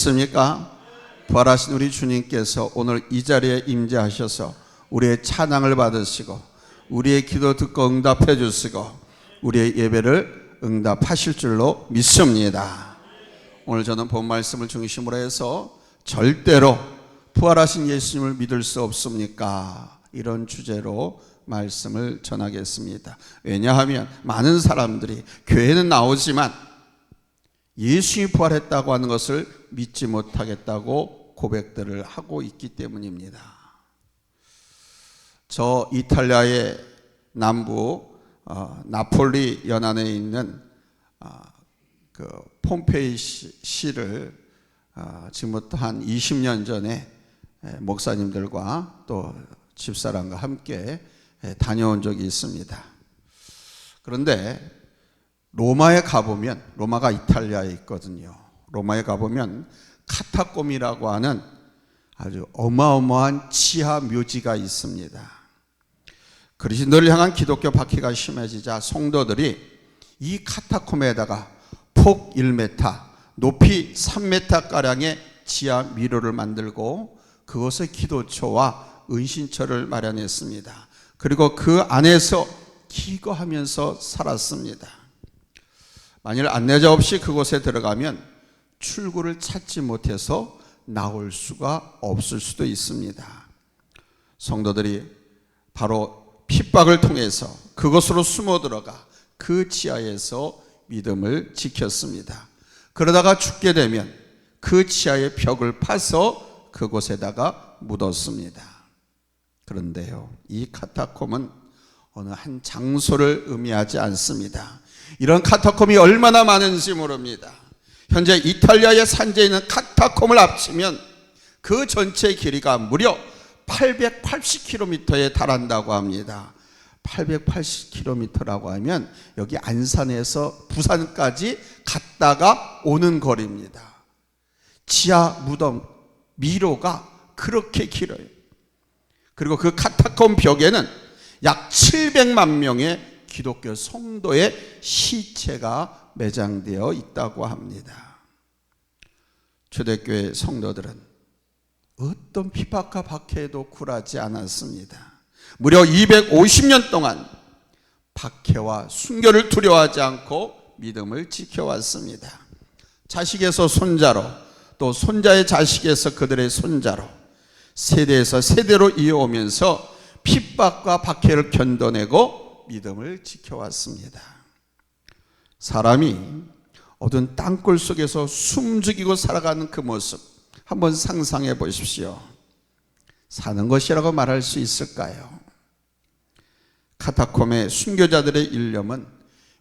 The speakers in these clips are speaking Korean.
습니까? 부활하신 우리 주님께서 오늘 이 자리에 임재하셔서 우리의 찬양을 받으시고 우리의 기도 듣고 응답해 주시고 우리의 예배를 응답하실 줄로 믿습니다. 오늘 저는 본 말씀을 중심으로 해서 절대로 부활하신 예수님을 믿을 수 없습니까? 이런 주제로 말씀을 전하겠습니다. 왜냐하면 많은 사람들이 교회는 나오지만 예수님이 부활했다고 하는 것을 믿지 못하겠다고 고백들을 하고 있기 때문입니다. 저 이탈리아의 남부 나폴리 연안에 있는 그 폼페이 시를 지금부터 한 20년 전에 목사님들과 또 집사람과 함께 다녀온 적이 있습니다. 그런데 로마에 가보면, 로마가 이탈리아에 있거든요. 로마에 가보면 카타콤이라고 하는 아주 어마어마한 지하 묘지가 있습니다. 그리스도를 향한 기독교 박해가 심해지자 성도들이 이 카타콤에다가 폭 1m, 높이 3m가량의 지하 미로를 만들고 그것에 기도처와 은신처를 마련했습니다. 그리고 그 안에서 기거하면서 살았습니다. 만일 안내자 없이 그곳에 들어가면 출구를 찾지 못해서 나올 수가 없을 수도 있습니다. 성도들이 바로 핍박을 통해서 그곳으로 숨어 들어가 그 지하에서 믿음을 지켰습니다. 그러다가 죽게 되면 그 지하의 벽을 파서 그곳에다가 묻었습니다. 그런데요, 이 카타콤은 어느 한 장소를 의미하지 않습니다. 이런 카타콤이 얼마나 많은지 모릅니다. 현재 이탈리아의 산지에 있는 카타콤을 합치면 그 전체 길이가 무려 880km에 달한다고 합니다. 880km라고 하면 여기 안산에서 부산까지 갔다가 오는 거리입니다. 지하 무덤 미로가 그렇게 길어요. 그리고 그 카타콤 벽에는 약 700만 명의 기독교 성도의 시체가 매장되어 있다고 합니다. 초대교회 성도들은 어떤 핍박과 박해에도 굴하지 않았습니다. 무려 250년 동안 박해와 순교를 두려워하지 않고 믿음을 지켜왔습니다. 자식에서 손자로, 또 손자의 자식에서 그들의 손자로 세대에서 세대로 이어오면서 핍박과 박해를 견뎌내고 믿음을 지켜왔습니다. 사람이 어두운 땅굴 속에서 숨죽이고 살아가는 그 모습 한번 상상해 보십시오. 사는 것이라고 말할 수 있을까요? 카타콤의 순교자들의 일념은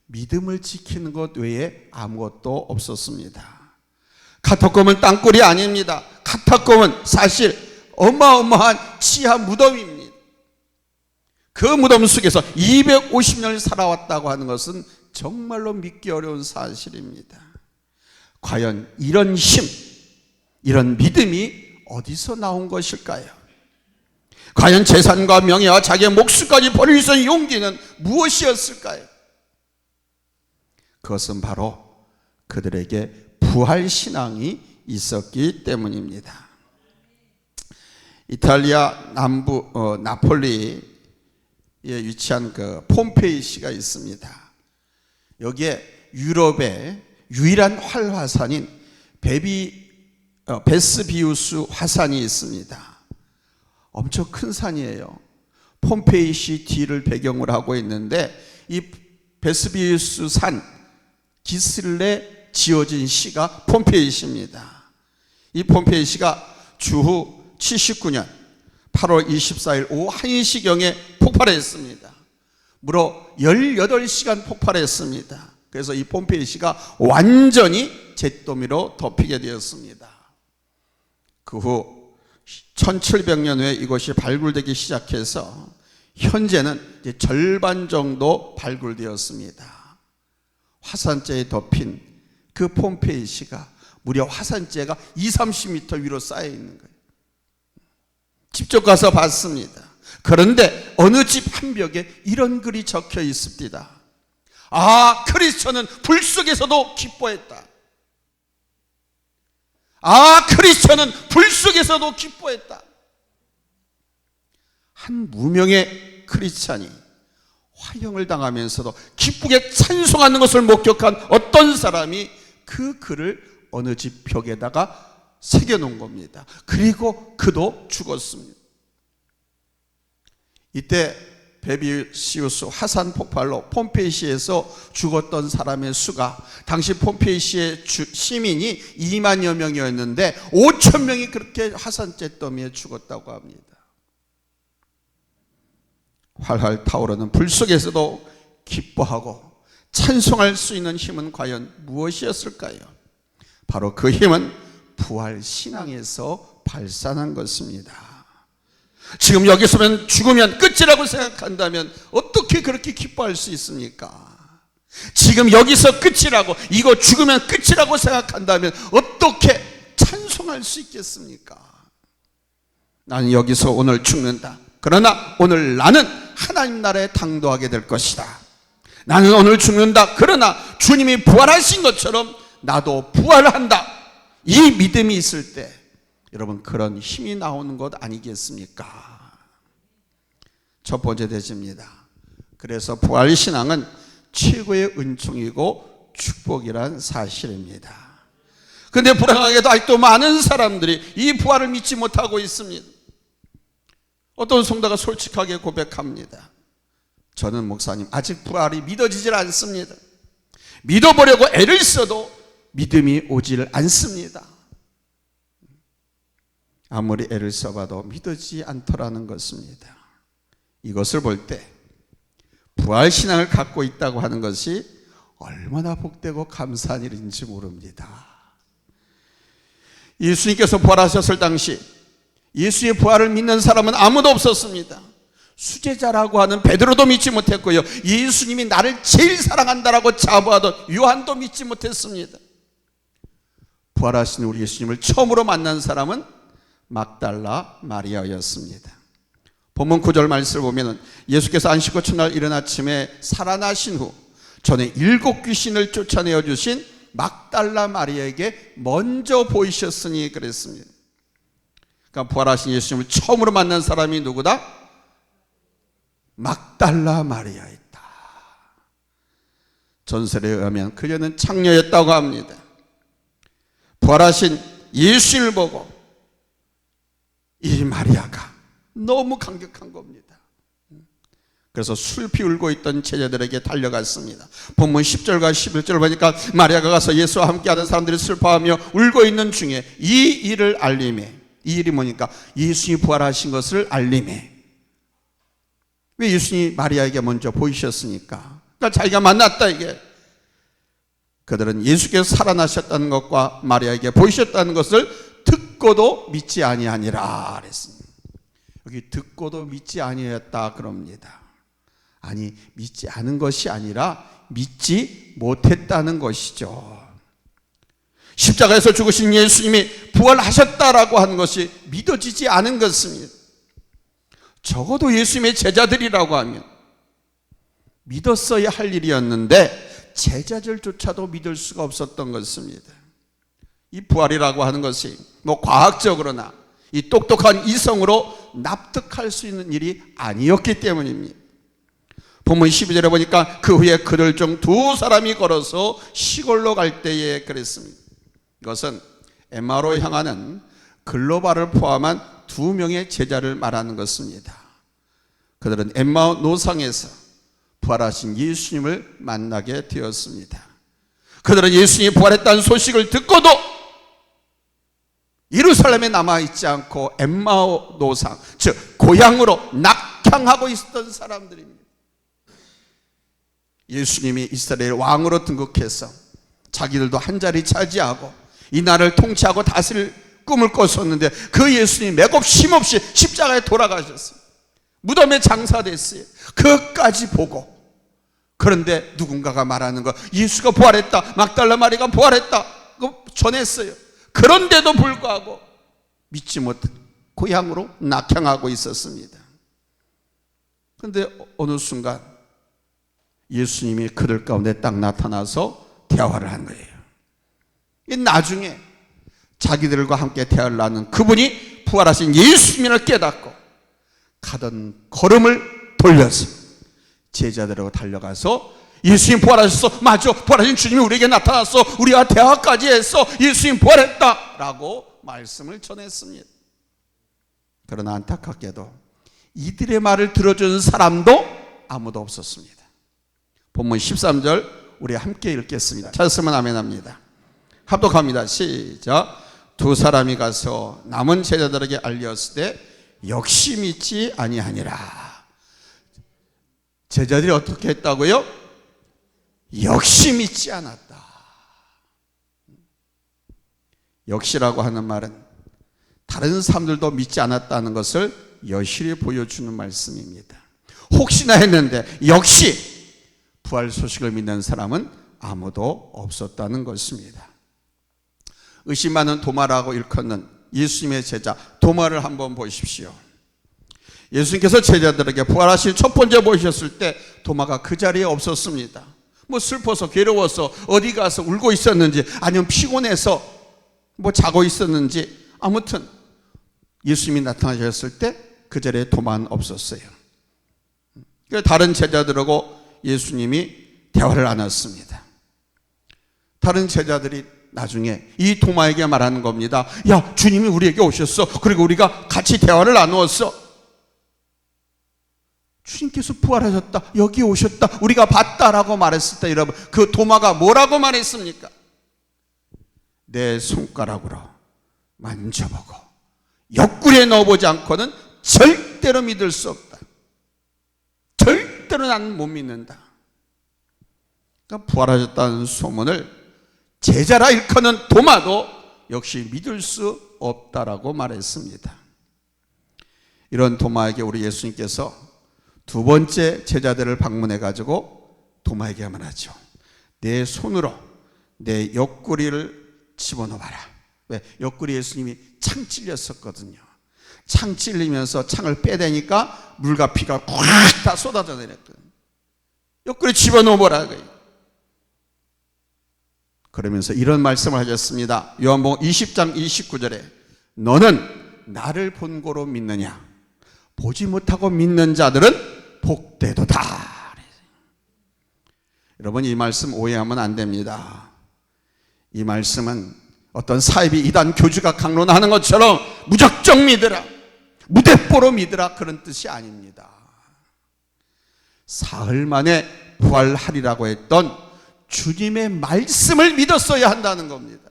믿음을 지키는 것 외에 아무것도 없었습니다. 카타콤은 땅굴이 아닙니다. 카타콤은 사실 어마어마한 지하 무덤입니다. 그 무덤 속에서 250년을 살아왔다고 하는 것은 정말로 믿기 어려운 사실입니다. 과연 이런 힘, 이런 믿음이 어디서 나온 것일까요? 과연 재산과 명예와 자기의 목숨까지 버릴 수 있는 용기는 무엇이었을까요? 그것은 바로 그들에게 부활신앙이 있었기 때문입니다. 이탈리아 남부 나폴리에 위치한 그 폼페이시가 있습니다. 여기에 유럽의 유일한 활화산인 베스비우스 화산이 있습니다. 엄청 큰 산이에요. 폼페이시 뒤를 배경으로 하고 있는데 이 베스비우스 산 기슭에 지어진 시가 폼페이시입니다. 이 폼페이시가 주후 79년 8월 24일 오후 1시경에 폭발했습니다. 무려 18시간 폭발했습니다. 그래서 이 폼페이시가 완전히 잿더미로 덮이게 되었습니다. 그 후 1700년 후에 이것이 발굴되기 시작해서 현재는 이제 절반 정도 발굴되었습니다. 화산재에 덮인 그 폼페이시가 무려 화산재가 20-30m 위로 쌓여 있는 거예요. 직접 가서 봤습니다. 그런데 어느 집 한 벽에 이런 글이 적혀 있습니다. 아, 크리스천은 불 속에서도 기뻐했다. 아, 크리스천은 불 속에서도 기뻐했다. 한 무명의 크리스찬이 화형을 당하면서도 기쁘게 찬송하는 것을 목격한 어떤 사람이 그 글을 어느 집 벽에다가 새겨놓은 겁니다. 그리고 그도 죽었습니다. 이때 베비시우스 화산 폭발로 폼페이시에서 죽었던 사람의 수가, 당시 폼페이시의 시민이 2만여 명이었는데 5천 명이 그렇게 화산재더미에 죽었다고 합니다. 활활 타오르는 불 속에서도 기뻐하고 찬송할 수 있는 힘은 과연 무엇이었을까요? 바로 그 힘은 부활 신앙에서 발산한 것입니다. 지금 여기서면 죽으면 끝이라고 생각한다면 어떻게 그렇게 기뻐할 수 있습니까? 지금 여기서 끝이라고, 이거 죽으면 끝이라고 생각한다면 어떻게 찬송할 수 있겠습니까? 나는 여기서 오늘 죽는다. 그러나 오늘 나는 하나님 나라에 당도하게 될 것이다. 나는 오늘 죽는다. 그러나 주님이 부활하신 것처럼 나도 부활한다. 이 믿음이 있을 때 여러분, 그런 힘이 나오는 것 아니겠습니까? 첫 번째 대지입니다. 그래서 부활신앙은 최고의 은총이고 축복이란 사실입니다. 그런데 불행하게도 아직도 많은 사람들이 이 부활을 믿지 못하고 있습니다. 어떤 성도가 솔직하게 고백합니다. 저는 목사님 아직 부활이 믿어지질 않습니다. 믿어보려고 애를 써도 믿음이 오질 않습니다. 아무리 애를 써봐도 믿어지지 않더라는 것입니다. 이것을 볼 때 부활신앙을 갖고 있다고 하는 것이 얼마나 복되고 감사한 일인지 모릅니다. 예수님께서 부활하셨을 당시 예수의 부활을 믿는 사람은 아무도 없었습니다. 수제자라고 하는 베드로도 믿지 못했고요, 예수님이 나를 제일 사랑한다라고 자부하던 요한도 믿지 못했습니다. 부활하신 우리 예수님을 처음으로 만난 사람은 막달라 마리아였습니다. 본문 9절 말씀을 보면 예수께서 안식구 첫날 이른 아침에 살아나신 후 전에 7 귀신을 쫓아내어 주신 막달라 마리아에게 먼저 보이셨으니 그랬습니다. 그러니까 부활하신 예수님을 처음으로 만난 사람이 누구다? 막달라 마리아였다. 전설에 의하면 그녀는 창녀였다고 합니다. 부활하신 예수를 보고 이 마리아가 너무 감격한 겁니다. 그래서 슬피 울고 있던 제자들에게 달려갔습니다. 본문 10절과 11절 보니까 마리아가 가서 예수와 함께하던 사람들이 슬퍼하며 울고 있는 중에 이 일을 알림해, 이 일이 뭐니까 예수님이 부활하신 것을 알림해. 왜 예수님이 마리아에게 먼저 보이셨습니까? 그러니까 자기가 만났다 이게. 그들은 예수께서 살아나셨다는 것과 마리아에게 보이셨다는 것을 듣고도 믿지 아니하니라 그랬습니다. 여기 듣고도 믿지 아니하였다 그럽니다. 아니, 믿지 않은 것이 아니라 믿지 못했다는 것이죠. 십자가에서 죽으신 예수님이 부활하셨다라고 하는 것이 믿어지지 않은 것입니다. 적어도 예수님의 제자들이라고 하면 믿었어야 할 일이었는데 제자들조차도 믿을 수가 없었던 것입니다. 이 부활이라고 하는 것이 뭐 과학적으로나 이 똑똑한 이성으로 납득할 수 있는 일이 아니었기 때문입니다. 본문 12절에 보니까 그 후에 그들 중 2 사람이 걸어서 시골로 갈 때에 그랬습니다. 이것은 엠마오로 향하는 글로바를 포함한 2명의 제자를 말하는 것입니다. 그들은 엠마오 노상에서 부활하신 예수님을 만나게 되었습니다. 그들은 예수님이 부활했다는 소식을 듣고도 예루살렘에 남아있지 않고 엠마오 노상, 즉 고향으로 낙향하고 있었던 사람들입니다. 예수님이 이스라엘 왕으로 등극해서 자기들도 한 자리 차지하고 이 나라를 통치하고 다스릴 꿈을 꿨었는데 그 예수님이 맥없 쉼없이 십자가에 돌아가셨어요. 무덤에 장사됐어요. 그것까지 보고, 그런데 누군가가 말하는 거, 예수가 부활했다, 막달라 마리아가 부활했다, 그거 전했어요. 그런데도 불구하고 믿지 못해 고향으로 낙향하고 있었습니다. 그런데 어느 순간 예수님이 그들 가운데 딱 나타나서 대화를 한 거예요. 나중에 자기들과 함께 대화를 나눈 그분이 부활하신 예수님을 깨닫고 가던 걸음을 돌려서 제자들하고 달려가서 예수님 부활하셨어. 맞아. 부활하신 주님이 우리에게 나타났어. 우리와 대화까지 했어. 예수님 부활했다 라고 말씀을 전했습니다. 그러나 안타깝게도 이들의 말을 들어주는 사람도 아무도 없었습니다. 본문 13절 우리 함께 읽겠습니다. 찾았으면 아멘 합니다. 합독합니다. 시작. 두 사람이 가서 남은 제자들에게 알렸을 때 역시 믿지 아니하니라. 제자들이 어떻게 했다고요? 역시 믿지 않았다. 역시라고 하는 말은 다른 사람들도 믿지 않았다는 것을 여실히 보여주는 말씀입니다. 혹시나 했는데 역시 부활 소식을 믿는 사람은 아무도 없었다는 것입니다. 의심 많은 도마라고 일컫는 예수님의 제자 도마를 한번 보십시오. 예수님께서 제자들에게 부활하신 첫 번째 모셨을 때 도마가 그 자리에 없었습니다. 뭐 슬퍼서 괴로워서 어디 가서 울고 있었는지 아니면 피곤해서 뭐 자고 있었는지 아무튼 예수님이 나타나셨을 때 그 자리에 도마는 없었어요. 다른 제자들하고 예수님이 대화를 나눴습니다. 다른 제자들이 나중에 이 도마에게 말하는 겁니다. 야, 주님이 우리에게 오셨어. 그리고 우리가 같이 대화를 나누었어. 주님께서 부활하셨다. 여기 오셨다. 우리가 봤다라고 말했을 때 여러분 그 도마가 뭐라고 말했습니까? 내 손가락으로 만져보고 옆구리에 넣어보지 않고는 절대로 믿을 수 없다. 절대로 나는 못 믿는다. 그러니까 부활하셨다는 소문을 제자라 일컫는 도마도 역시 믿을 수 없다라고 말했습니다. 이런 도마에게 우리 예수님께서 두 번째 제자들을 방문해 가지고 도마에게 말하죠. 내 손으로 내 옆구리를 집어넣어봐라. 왜? 옆구리 예수님이 창 찔렸었거든요. 창 찔리면서 창을 빼대니까 물과 피가 꽉 다 쏟아져 내렸거든요. 옆구리 집어넣어보라. 그러면서 이런 말씀을 하셨습니다. 요한복음 20장 29절에 너는 나를 본고로 믿느냐? 보지 못하고 믿는 자들은 복되도다. 여러분 이 말씀 오해하면 안 됩니다. 이 말씀은 어떤 사이비 이단 교주가 강론하는 것처럼 무작정 믿으라, 무대뽀로 믿으라 그런 뜻이 아닙니다. 사흘 만에 부활하리라고 했던 주님의 말씀을 믿었어야 한다는 겁니다.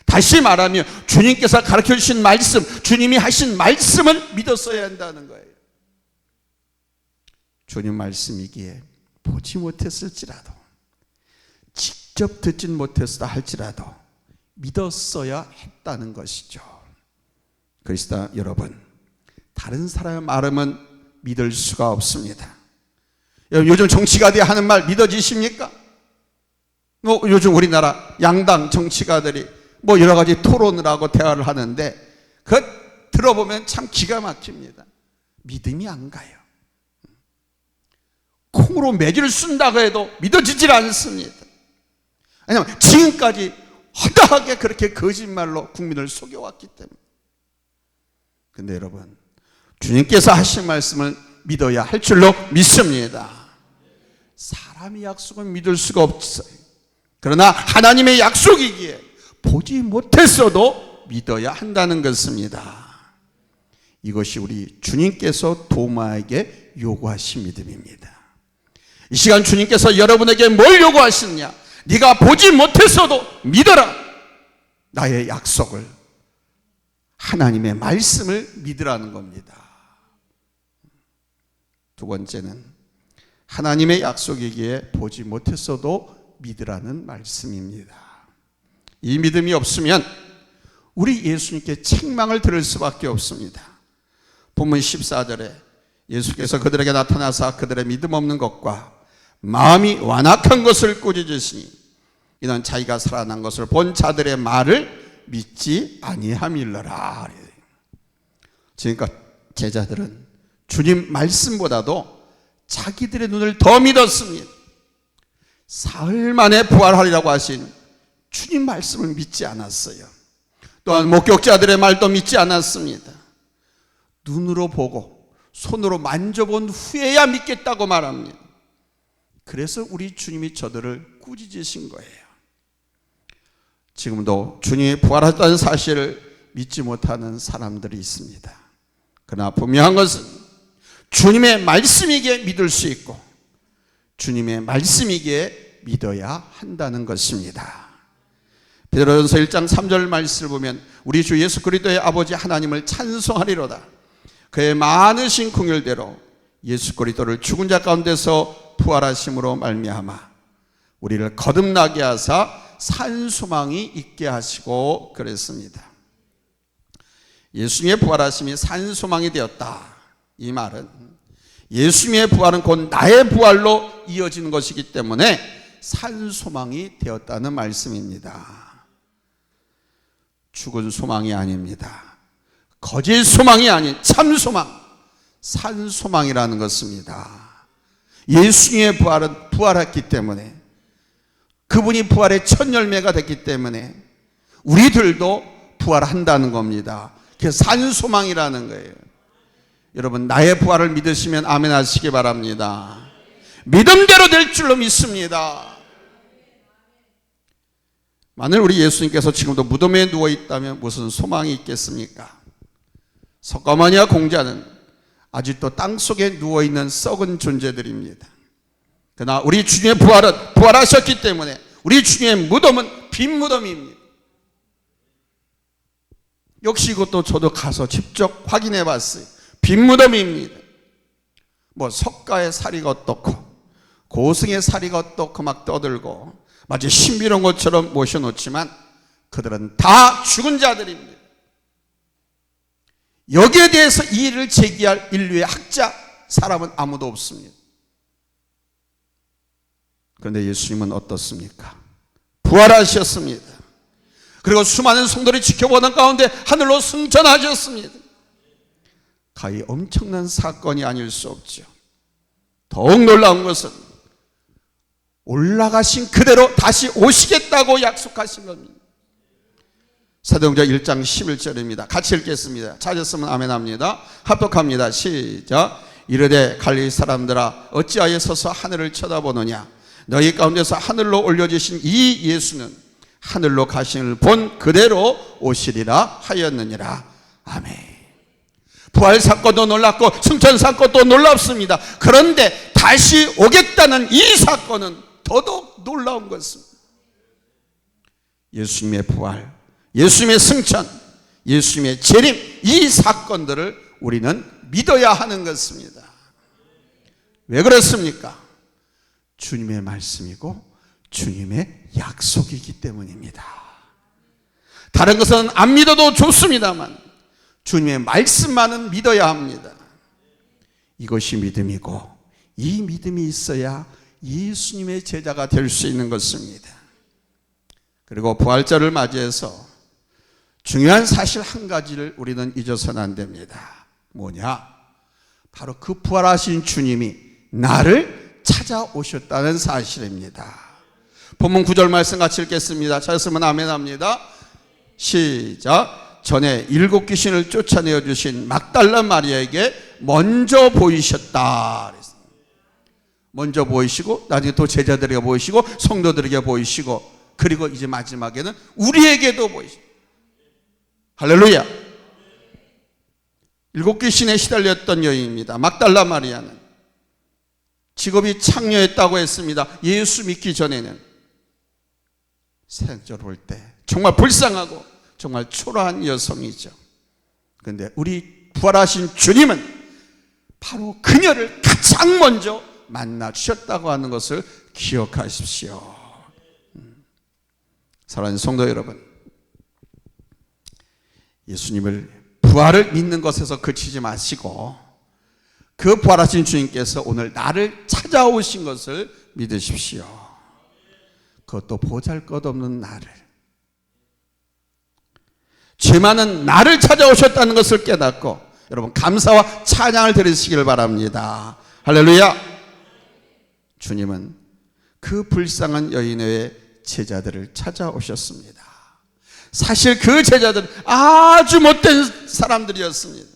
다시 말하면 주님께서 가르쳐 주신 말씀, 주님이 하신 말씀을 믿었어야 한다는 거예요. 주님 말씀이기에 보지 못했을지라도 직접 듣진 못했다 할지라도 믿었어야 했다는 것이죠. 그리스도 여러분, 다른 사람의 말은 믿을 수가 없습니다. 요즘 정치가들이 하는 말 믿어지십니까? 요즘 우리나라 양당 정치가들이 뭐 여러 가지 토론을 하고 대화를 하는데 그것 들어보면 참 기가 막힙니다. 믿음이 안 가요. 콩으로 매주를 쓴다고 해도 믿어지질 않습니다. 왜냐하면 지금까지 허다하게 그렇게 거짓말로 국민을 속여왔기 때문에. 근데 여러분, 주님께서 하신 말씀을 믿어야 할 줄로 믿습니다. 사람의 약속은 믿을 수가 없어요. 그러나 하나님의 약속이기에 보지 못했어도 믿어야 한다는 것입니다. 이것이 우리 주님께서 도마에게 요구하신 믿음입니다. 이 시간 주님께서 여러분에게 뭘 요구하시느냐? 네가 보지 못했어도 믿어라. 나의 약속을, 하나님의 말씀을 믿으라는 겁니다. 두 번째는 하나님의 약속이기에 보지 못했어도 믿으라는 말씀입니다. 이 믿음이 없으면 우리 예수님께 책망을 들을 수밖에 없습니다. 본문 14절에 예수께서 그들에게 나타나사 그들의 믿음 없는 것과 마음이 완악한 것을 꾸짖으시니 이는 자기가 살아난 것을 본 자들의 말을 믿지 아니함일러라. 그러니까 제자들은 주님 말씀보다도 자기들의 눈을 더 믿었습니다. 사흘 만에 부활하리라고 하신 주님 말씀을 믿지 않았어요. 또한 목격자들의 말도 믿지 않았습니다. 눈으로 보고 손으로 만져본 후에야 믿겠다고 말합니다. 그래서 우리 주님이 저들을 꾸짖으신 거예요. 지금도 주님이 부활하셨다는 사실을 믿지 못하는 사람들이 있습니다. 그러나 분명한 것은 주님의 말씀이기에 믿을 수 있고 주님의 말씀이기에 믿어야 한다는 것입니다. 베드로전서 1장 3절 말씀을 보면 우리 주 예수 그리스도의 아버지 하나님을 찬송하리로다. 그의 많으신 긍휼대로 예수 그리스도를 죽은 자 가운데서 부활하심으로 말미암아 우리를 거듭나게 하사 산 소망이 있게 하시고 그랬습니다. 예수님의 부활하심이 산 소망이 되었다. 이 말은 예수님의 부활은 곧 나의 부활로 이어지는 것이기 때문에 산 소망이 되었다는 말씀입니다. 죽은 소망이 아닙니다. 거짓 소망이 아닌 참 소망, 산 소망이라는 것입니다. 예수님의 부활은 부활했기 때문에, 그분이 부활의 첫 열매가 됐기 때문에 우리들도 부활한다는 겁니다. 그게 산 소망이라는 거예요. 여러분, 나의 부활을 믿으시면 아멘 하시기 바랍니다. 믿음대로 될 줄로 믿습니다. 만일 우리 예수님께서 지금도 무덤에 누워 있다면 무슨 소망이 있겠습니까? 석가모니와 공자는 아직도 땅속에 누워있는 썩은 존재들입니다. 그러나 우리 주님의 부활은 부활하셨기 때문에 우리 주님의 무덤은 빈 무덤입니다. 역시 이것도 저도 가서 직접 확인해 봤어요. 빈 무덤입니다. 뭐 석가의 사리가 어떻고 고승의 사리가 어떻고 막 떠들고 마치 신비로운 것처럼 모셔놓지만 그들은 다 죽은 자들입니다. 여기에 대해서 이의를 제기할 인류의 학자, 사람은 아무도 없습니다. 그런데 예수님은 어떻습니까? 부활하셨습니다. 그리고 수많은 성도들이 지켜보는 가운데 하늘로 승천하셨습니다. 가히 엄청난 사건이 아닐 수 없죠. 더욱 놀라운 것은 올라가신 그대로 다시 오시겠다고 약속하신 겁니다. 사도행전 1장 11절입니다. 같이 읽겠습니다. 찾았으면 아멘 합니다. 합독합니다. 시작. 이르되 갈릴리 사람들아 어찌하여 서서 하늘을 쳐다보느냐. 너희 가운데서 하늘로 올려주신 이 예수는 하늘로 가심을 본 그대로 오시리라 하였느니라. 아멘. 부활 사건도 놀랍고 승천 사건도 놀랍습니다. 그런데 다시 오겠다는 이 사건은 더더욱 놀라운 것입니다. 예수님의 부활, 예수님의 승천, 예수님의 재림, 이 사건들을 우리는 믿어야 하는 것입니다. 왜 그렇습니까? 주님의 말씀이고 주님의 약속이기 때문입니다. 다른 것은 안 믿어도 좋습니다만 주님의 말씀만은 믿어야 합니다. 이것이 믿음이고 이 믿음이 있어야 예수님의 제자가 될 수 있는 것입니다. 그리고 부활절을 맞이해서 중요한 사실 한 가지를 우리는 잊어서는 안 됩니다. 뭐냐? 바로 그 부활하신 주님이 나를 찾아오셨다는 사실입니다. 본문 9절 말씀 같이 읽겠습니다. 찾았으면 아멘 합니다. 시작. 전에 7 귀신을 쫓아내어 주신 막달라 마리아에게 먼저 보이셨다. 먼저 보이시고 나중에 또 제자들에게 보이시고 성도들에게 보이시고 그리고 이제 마지막에는 우리에게도 보이시고. 할렐루야. 7 귀신에 시달렸던 여인입니다. 막달라 마리아는 직업이 창녀였다고 했습니다. 예수 믿기 전에는. 생적으로 볼 때 정말 불쌍하고 정말 초라한 여성이죠. 그런데 우리 부활하신 주님은 바로 그녀를 가장 먼저 만나 주셨다고 하는 것을 기억하십시오. 사랑하는 성도 여러분, 예수님을 부활을 믿는 것에서 그치지 마시고 그 부활하신 주님께서 오늘 나를 찾아오신 것을 믿으십시오. 그것도 보잘것없는 나를, 죄 많은 나를 찾아오셨다는 것을 깨닫고 여러분 감사와 찬양을 드리시길 바랍니다. 할렐루야. 주님은 그 불쌍한 여인의 제자들을 찾아오셨습니다. 사실 그 제자들은 아주 못된 사람들이었습니다.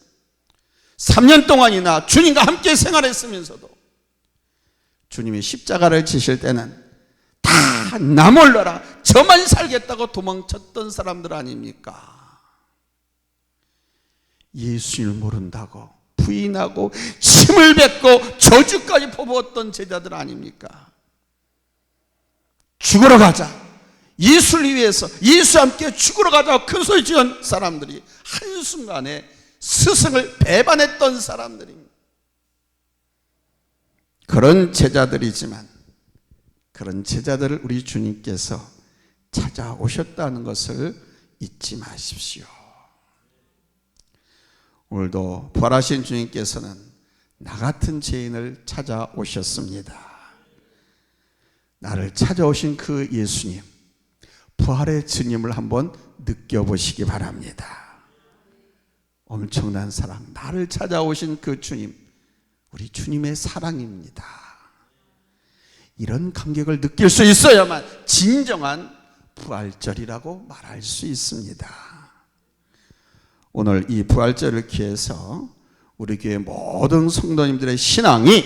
3년 동안이나 주님과 함께 생활했으면서도 주님이 십자가를 지실 때는 다 나 몰라라, 저만 살겠다고 도망쳤던 사람들 아닙니까? 예수님을 모른다고 부인하고 침을 뱉고 저주까지 퍼부었던 제자들 아닙니까? 죽으러 가자, 예수를 위해서 예수와 함께 죽으러 가자고 큰 소리 지은 사람들이 한순간에 스승을 배반했던 사람들입니다. 그런 제자들이지만 그런 제자들을 우리 주님께서 찾아오셨다는 것을 잊지 마십시오. 오늘도 부활하신 주님께서는 나 같은 죄인을 찾아오셨습니다. 나를 찾아오신 그 예수님, 부활의 주님을 한번 느껴보시기 바랍니다. 엄청난 사랑, 나를 찾아오신 그 주님, 우리 주님의 사랑입니다. 이런 감격을 느낄 수 있어야만 진정한 부활절이라고 말할 수 있습니다. 오늘 이 부활절을 기해서 우리 교회 모든 성도님들의 신앙이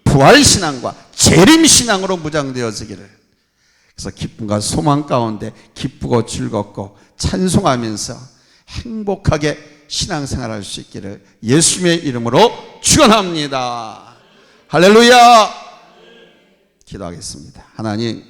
부활신앙과 재림신앙으로 무장되어지기를, 그래서 기쁨과 소망 가운데 기쁘고 즐겁고 찬송하면서 행복하게 신앙생활할 수 있기를 예수님의 이름으로 축원합니다. 할렐루야. 기도하겠습니다. 하나님